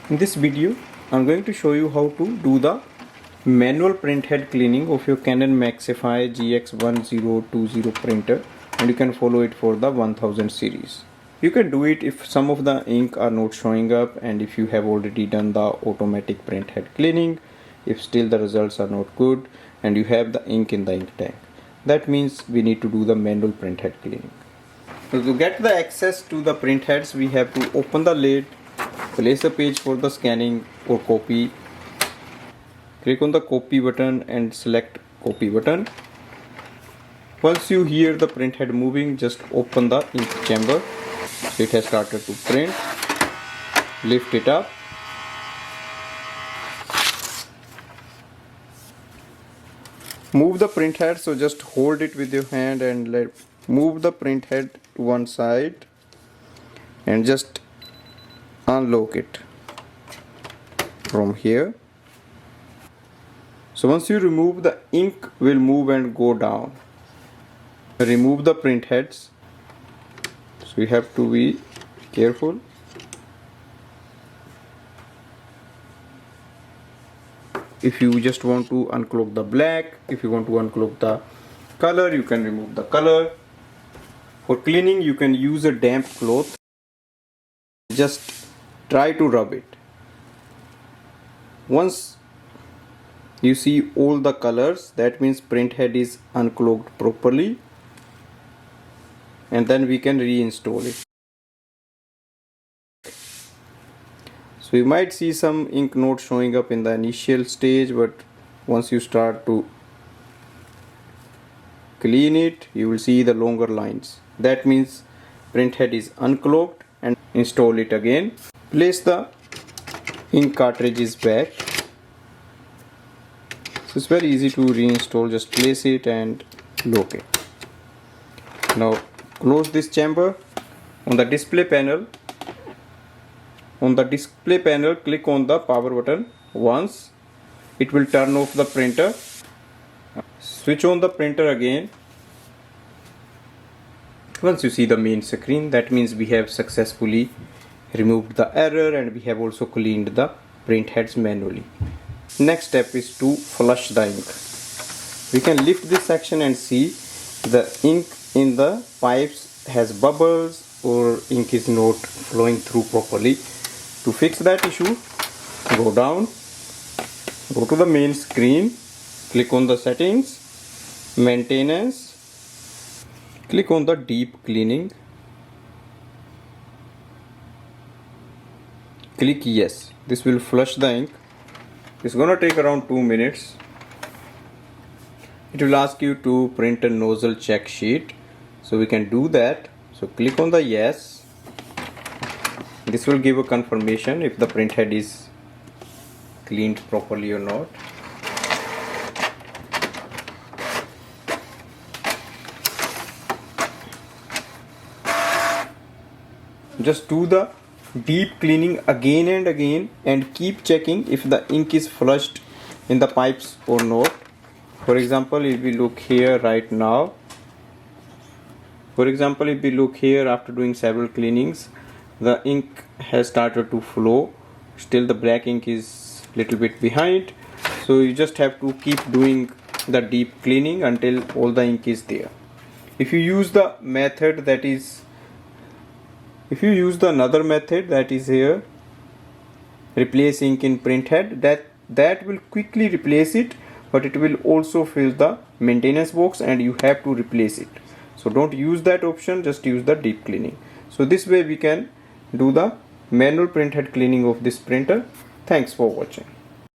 In this video, I'm going to show you how to do the manual printhead cleaning of your Canon Maxify GX1020 printer, and you can follow it for the 1000 series. You can do it if some of the ink are not showing up and if you have already done the automatic printhead cleaning. If still the results are not good and you have the ink in the ink tank, that means we need to do the manual printhead cleaning. So to get the access to the printheads, we have to open the lid, place a page for the scanning or copy, click on the copy button and select copy button. Once you hear the printhead moving, just open the ink chamber. So it has started to print. Lift it up. Move the printhead, so just hold it with your hand and move the printhead to one side and just unlock it from here. So once you remove, the ink will move and go down. Remove the printheads, so you have to be careful. If you just want to unclog the black, if you want to unclog the color, you can remove the color. For cleaning, you can use a damp cloth. Just try to rub it. Once you see all the colors, that means printhead is unclogged properly, and then we can reinstall it. So you might see some ink not showing up in the initial stage, but once you start to clean it, you will see the longer lines. That means printhead is unclogged, and install it again. Place the ink cartridges back. So it's very easy to reinstall, just place it and lock it. Now close this chamber. On the display panel, click on the power button once. It will turn off the printer. Switch on the printer again. Once you see the main screen, that means we have successfully removed the error and we have also cleaned the printheads manually. Next step is to flush the ink. We can lift this section and see the ink in the pipes has bubbles or ink is not flowing through properly. To fix that issue, go down, go to the main screen, click on the settings, maintenance, click on the deep cleaning, click yes. This will flush the ink. It's gonna take around 2 minutes. It will ask you to print a nozzle check sheet, so we can do that. So click on the yes. This will give a confirmation if the printhead is cleaned properly or not. Just do the deep cleaning again and again and keep checking if the ink is flushed in the pipes or not. For example, if we look here right now, after doing several cleanings, the ink has started to flow. Still the black ink is little bit behind, so you just have to keep doing the deep cleaning until all the ink is there. If you use the method that is, if you use the another method that is here, replace ink in printhead, that will quickly replace it, but it will also fill the maintenance box and you have to replace it. So don't use that option, just use the deep cleaning. So this way we can do the manual printhead cleaning of this printer. Thanks for watching.